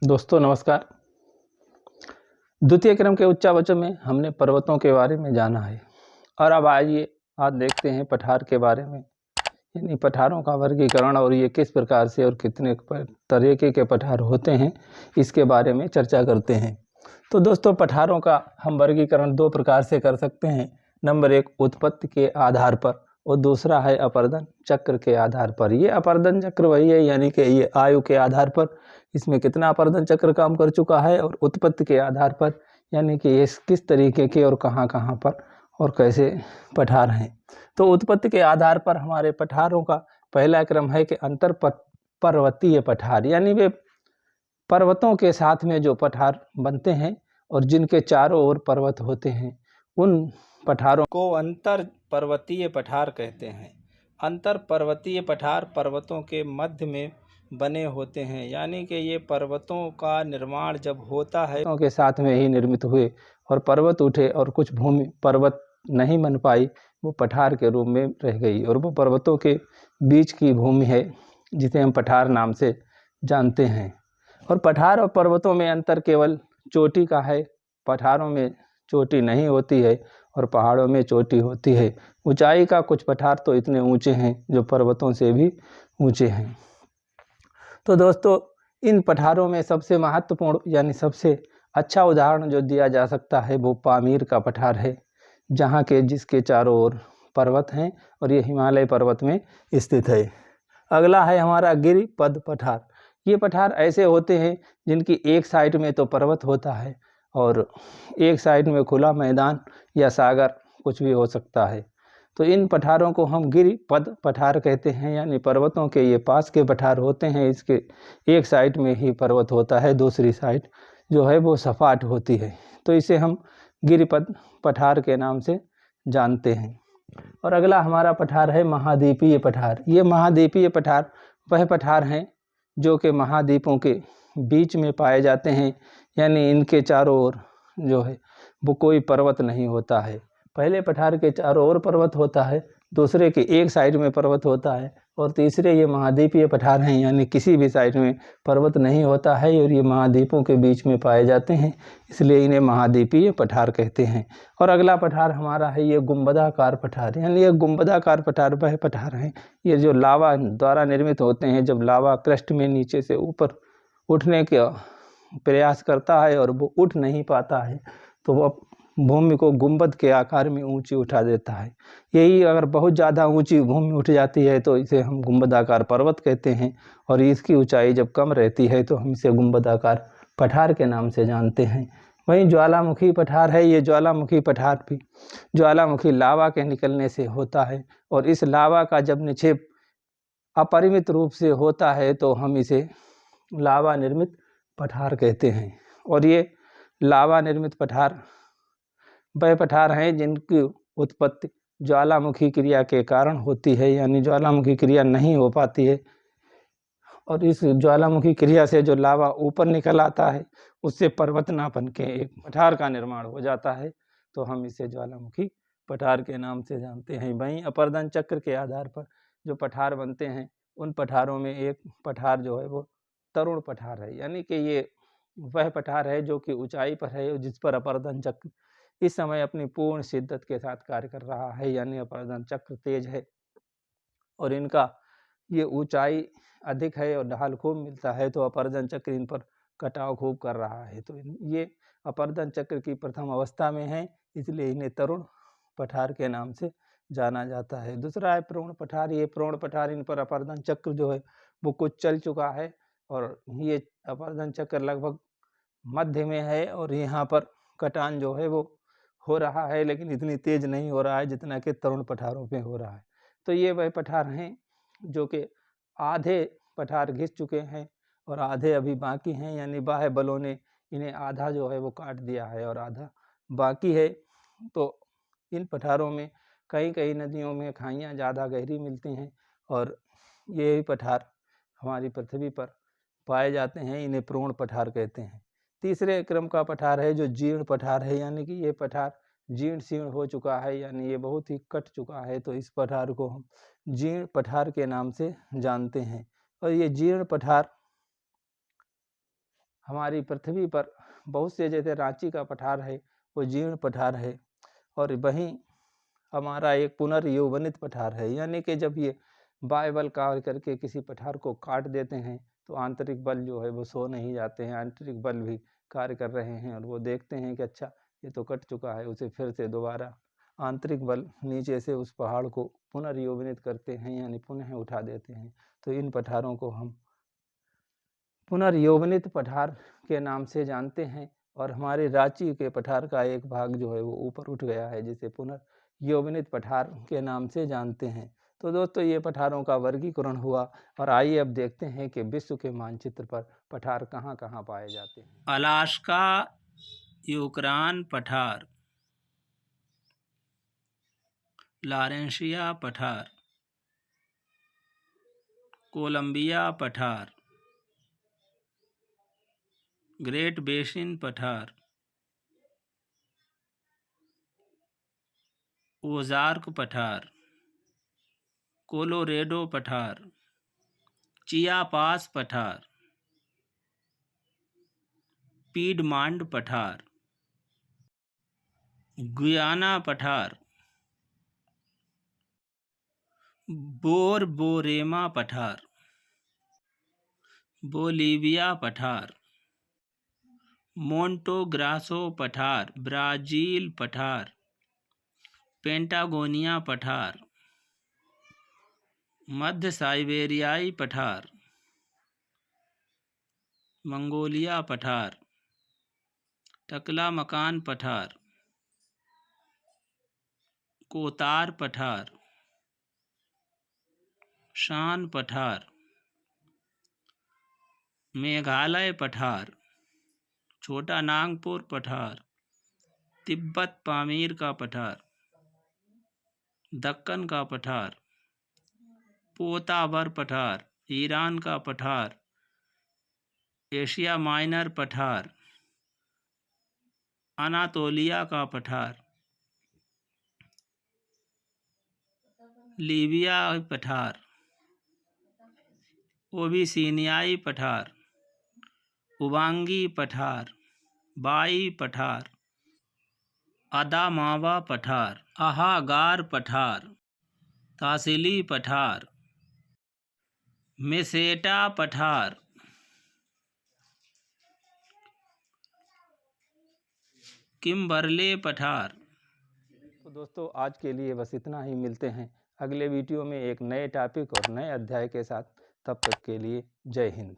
दोस्तों नमस्कार। द्वितीय क्रम के उच्चावचन में हमने पर्वतों के बारे में जाना है और अब आइए आज देखते हैं पठार के बारे में, यानी पठारों का वर्गीकरण और ये किस प्रकार से और कितने तरीके के पठार होते हैं इसके बारे में चर्चा करते हैं। तो दोस्तों पठारों का हम वर्गीकरण दो प्रकार से कर सकते हैं। नंबर एक उत्पत्ति के आधार पर और दूसरा है अपर्दन चक्र के आधार पर। ये अपर्दन चक्र वही है, यानी कि ये आयु के आधार पर इसमें कितना अपर्दन चक्र काम कर चुका है, और उत्पत्ति के आधार पर यानी कि ये किस तरीके के और कहाँ कहाँ पर और कैसे पठार हैं। तो उत्पत्ति के आधार पर हमारे पठारों का पहला क्रम है कि अंतर पर्वतीय पठार, यानी वे पर्वतों के साथ में जो पठार बनते हैं और जिनके चारों ओर पर्वत होते हैं उन पठारों को अंतर पर्वतीय पठार कहते हैं। अंतर पर्वतीय पठार पर्वतों के मध्य में बने होते हैं, यानी कि ये पर्वतों का निर्माण जब होता है के साथ में ही निर्मित हुए और पर्वत उठे और कुछ भूमि पर्वत नहीं बन पाई, वो पठार के रूप में रह गई और वो पर्वतों के बीच की भूमि है जिसे हम पठार नाम से जानते हैं। और पठार और पर्वतों में अंतर केवल चोटी का है। पठारों में चोटी नहीं होती है और पहाड़ों में चोटी होती है। ऊंचाई का कुछ पठार तो इतने ऊंचे हैं जो पर्वतों से भी ऊंचे हैं। तो दोस्तों इन पठारों में सबसे महत्वपूर्ण यानी सबसे अच्छा उदाहरण जो दिया जा सकता है वो पामीर का पठार है, जहाँ के जिसके चारों ओर पर्वत हैं और ये हिमालय पर्वत में स्थित है। अगला है हमारा गिरिपद पठार। ये पठार ऐसे होते हैं जिनकी एक साइड में तो पर्वत होता है और एक साइड में खुला मैदान या सागर कुछ भी हो सकता है। तो इन पठारों को हम गिरिपद पठार कहते हैं, यानी पर्वतों के ये पास के पठार होते हैं। इसके एक साइड में ही पर्वत होता है, दूसरी साइड जो है वो सपाट होती है, तो इसे हम गिरिपद पठार के नाम से जानते हैं। और अगला हमारा पठार है महाद्वीपीय पठार। ये महाद्वीपीय पठार वह पठार हैं जो कि महाद्वीपों के बीच में पाए जाते हैं, यानी इनके चारों ओर जो है वो कोई पर्वत नहीं होता है। पहले पठार के चारों ओर पर्वत होता है, दूसरे के एक साइड में पर्वत होता है और तीसरे ये महाद्वीपीय पठार हैं, यानी किसी भी साइड में पर्वत नहीं होता है और ये महाद्वीपों के बीच में पाए जाते हैं, इसलिए इन्हें महाद्वीपीय पठार कहते हैं। और अगला पठार हमारा है ये गुंबदाकार पठार, यानी ये गुंबदाकार पठार वह पठार हैं ये जो लावा द्वारा निर्मित होते हैं। जब लावा क्रस्ट में नीचे से ऊपर उठने का प्रयास करता है और वो उठ नहीं पाता है तो वो भूमि को गुंबद के आकार में ऊंची उठा देता है। यही अगर बहुत ज़्यादा ऊंची भूमि उठ जाती है तो इसे हम गुंबदाकार पर्वत कहते हैं, और इसकी ऊंचाई जब कम रहती है तो हम इसे गुंबदाकार पठार के नाम से जानते हैं। वहीं ज्वालामुखी पठार है। ये ज्वालामुखी पठार भी ज्वालामुखी लावा के निकलने से होता है और इस लावा का जब निक्षेप अपरिमित रूप से होता है तो हम इसे लावा निर्मित पठार कहते हैं। और ये लावा निर्मित पठार वह पठार हैं जिनकी उत्पत्ति ज्वालामुखी क्रिया के कारण होती है, यानी ज्वालामुखी क्रिया नहीं हो पाती है और इस ज्वालामुखी क्रिया से जो लावा ऊपर निकल आता है उससे पर्वत ना बन के एक पठार का निर्माण हो जाता है, तो हम इसे ज्वालामुखी पठार के नाम से जानते हैं। वहीं अपर्दन चक्र के आधार पर जो पठार बनते हैं उन पठारों में एक पठार जो है वो तरुण पठार है, यानी कि ये वह पठार है जो कि ऊंचाई पर है और जिस पर अपर्दन चक्र इस समय अपनी पूर्ण शिद्दत के साथ कार्य कर रहा है, यानी अपर्दन चक्र तेज है और इनका ये ऊंचाई अधिक है और ढाल खूब मिलता है, तो अपर्दन चक्र इन पर कटाव खूब कर रहा है। तो ये अपर्दन चक्र की प्रथम अवस्था में है, इसलिए इन्हें तरुण पठार के नाम से जाना जाता है। दूसरा है प्रोण पठार। ये प्रोण पठार, इन पर अपर्दन चक्र जो है वो कुछ चल चुका है और ये अपर्दन चक्र लगभग मध्य में है और यहाँ पर कटान जो है वो हो रहा है, लेकिन इतनी तेज नहीं हो रहा है जितना कि तरुण पठारों पे हो रहा है। तो ये वह पठार हैं जो कि आधे पठार घिस चुके हैं और आधे अभी बाकी हैं, यानी बाह्य बलों ने इन्हें आधा जो है वो काट दिया है और आधा बाकी है। तो इन पठारों में कई कई नदियों में खाइयाँ ज़्यादा गहरी मिलती हैं और ये पठार हमारी पृथ्वी पर पाए जाते हैं, इन्हें प्रोण पठार कहते हैं। तीसरे क्रम का पठार है जो जीर्ण पठार है, यानी कि ये पठार जीर्ण शीर्ण हो चुका है, यानी ये बहुत ही कट चुका है, तो इस पठार को हम जीर्ण पठार के नाम से जानते हैं। और ये जीर्ण पठार हमारी पृथ्वी पर बहुत से, जैसे रांची का पठार है वो जीर्ण पठार है, और वहीं हमारा एक पुनर्यौवनित पठार है, यानी कि जब ये बाह्य बल कार्य करके किसी पठार को काट देते हैं तो आंतरिक बल जो है वो सो नहीं जाते हैं, आंतरिक बल भी कार्य कर रहे हैं और वो देखते हैं कि अच्छा ये तो कट चुका है, उसे फिर से दोबारा आंतरिक बल नीचे से उस पहाड़ को पुनर्यौवनित करते हैं, यानी पुनः उठा देते हैं। तो इन पठारों को हम पुनर्यौवनित पठार के नाम से जानते हैं। और हमारे रांची के पठार का एक भाग जो है वो ऊपर उठ गया है, जिसे पुनर्यौवनित पठार के नाम से जानते हैं। तो दोस्तों ये पठारों का वर्गीकरण हुआ, और आइए अब देखते हैं कि विश्व के मानचित्र पर पठार कहाँ कहाँ पाए जाते हैं। अलास्का यूक्रेन पठार, लॉरेंशिया पठार, कोलंबिया पठार, ग्रेट बेसिन पठार, ओजार्क पठार, कोलोरेडो पठार, चियापास पठार, पीडमांड पठार, गुयाना पठार, बोरबोरेमा पठार, बोलीविया पठार, मोंटोग्रासो पठार, ब्राजील पठार, पेंटागोनिया पठार, मध्य साइबेरियाई पठार, मंगोलिया पठार, टकलामकान पठार, कोतार पठार, शान पठार, मेघालय पठार, छोटा नागपुर पठार, तिब्बत पामीर का पठार, दक्कन का पठार, पोतावर पठार, ईरान का पठार, एशिया माइनर पठार, अनातोलिया का पठार, लीबिया पठार, ओबिसिनियाई पठार, उबांगी पठार, बाई पठार, अदामावा पठार, अहागार पठार, तासिली पठार, मेसेटा पठार, किम्बरले पठार। तो दोस्तों आज के लिए बस इतना ही, मिलते हैं अगले वीडियो में एक नए टॉपिक और नए अध्याय के साथ। तब तक के लिए जय हिंद।